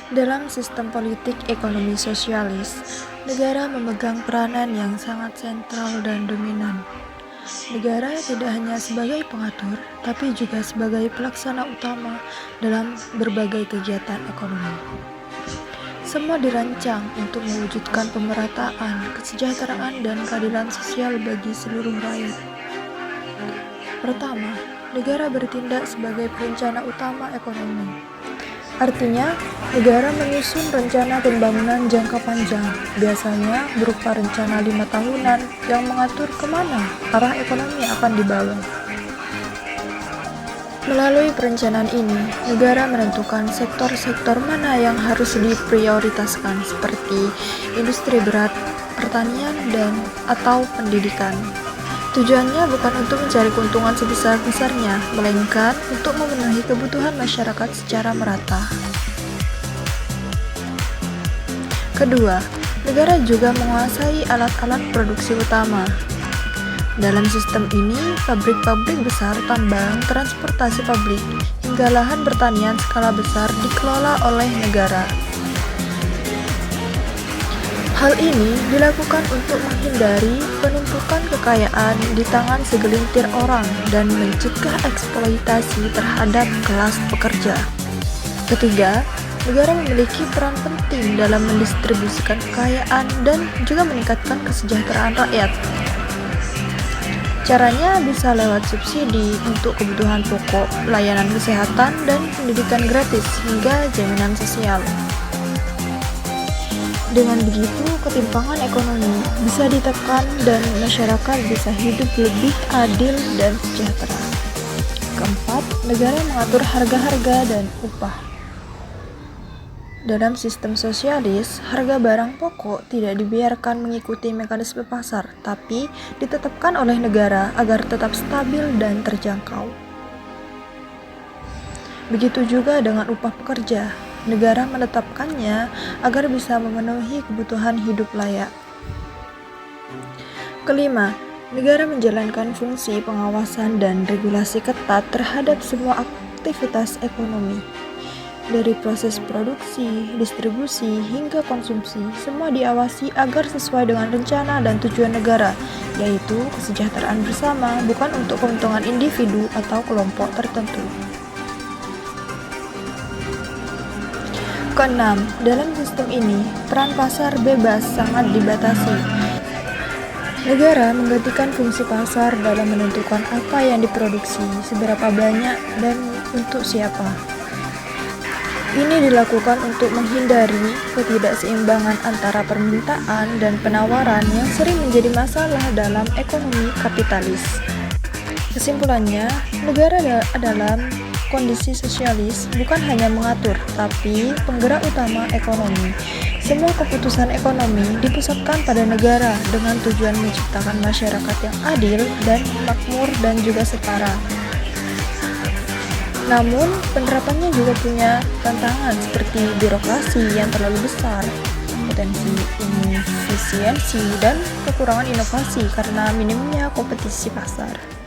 Dalam sistem politik ekonomi sosialis, negara memegang peranan yang sangat sentral dan dominan. Negara tidak hanya sebagai pengatur, tapi juga sebagai pelaksana utama dalam berbagai kegiatan ekonomi. Semua dirancang untuk mewujudkan pemerataan, kesejahteraan, dan keadilan sosial bagi seluruh rakyat. Pertama, negara bertindak sebagai perencana utama ekonomi. Artinya, negara menyusun rencana pembangunan jangka panjang, biasanya berupa rencana 5 tahunan yang mengatur kemana arah ekonomi akan dibawa. Melalui perencanaan ini, negara menentukan sektor-sektor mana yang harus diprioritaskan seperti industri berat, pertanian, atau pendidikan. Tujuannya bukan untuk mencari keuntungan sebesar-besarnya, melainkan untuk memenuhi kebutuhan masyarakat secara merata. Kedua, negara juga menguasai alat-alat produksi utama. Dalam sistem ini, pabrik-pabrik besar, tambang, transportasi publik, hingga lahan pertanian skala besar dikelola oleh negara. Hal ini dilakukan untuk menghindari penumpukan kekayaan di tangan segelintir orang dan mencegah eksploitasi terhadap kelas pekerja. Ketiga, negara memiliki peran penting dalam mendistribusikan kekayaan dan juga meningkatkan kesejahteraan rakyat. Caranya bisa lewat subsidi untuk kebutuhan pokok, layanan kesehatan, dan pendidikan gratis hingga jaminan sosial. Dengan begitu, ketimpangan ekonomi bisa ditekan dan masyarakat bisa hidup lebih adil dan sejahtera. Keempat, negara mengatur harga-harga dan upah. Dalam sistem sosialis, harga barang pokok tidak dibiarkan mengikuti mekanisme pasar, tapi ditetapkan oleh negara agar tetap stabil dan terjangkau. Begitu juga dengan upah pekerja. Negara menetapkannya agar bisa memenuhi kebutuhan hidup layak. Kelima, negara menjalankan fungsi pengawasan dan regulasi ketat terhadap semua aktivitas ekonomi. Dari proses produksi, distribusi, hingga konsumsi, semua diawasi agar sesuai dengan rencana dan tujuan negara, yaitu kesejahteraan bersama, bukan untuk keuntungan individu atau kelompok tertentu. Keenam, dalam sistem ini, peran pasar bebas sangat dibatasi. Negara menggantikan fungsi pasar dalam menentukan apa yang diproduksi, seberapa banyak, dan untuk siapa. Ini dilakukan untuk menghindari ketidakseimbangan antara permintaan dan penawaran yang sering menjadi masalah dalam ekonomi kapitalis. Kesimpulannya, negara dalam kondisi sosialis bukan hanya mengatur, tapi penggerak utama ekonomi. Semua keputusan ekonomi dipusatkan pada negara dengan tujuan menciptakan masyarakat yang adil dan makmur dan juga setara. Namun, penerapannya juga punya tantangan seperti birokrasi yang terlalu besar, potensi inefisiensi, dan kekurangan inovasi karena minimnya kompetisi pasar.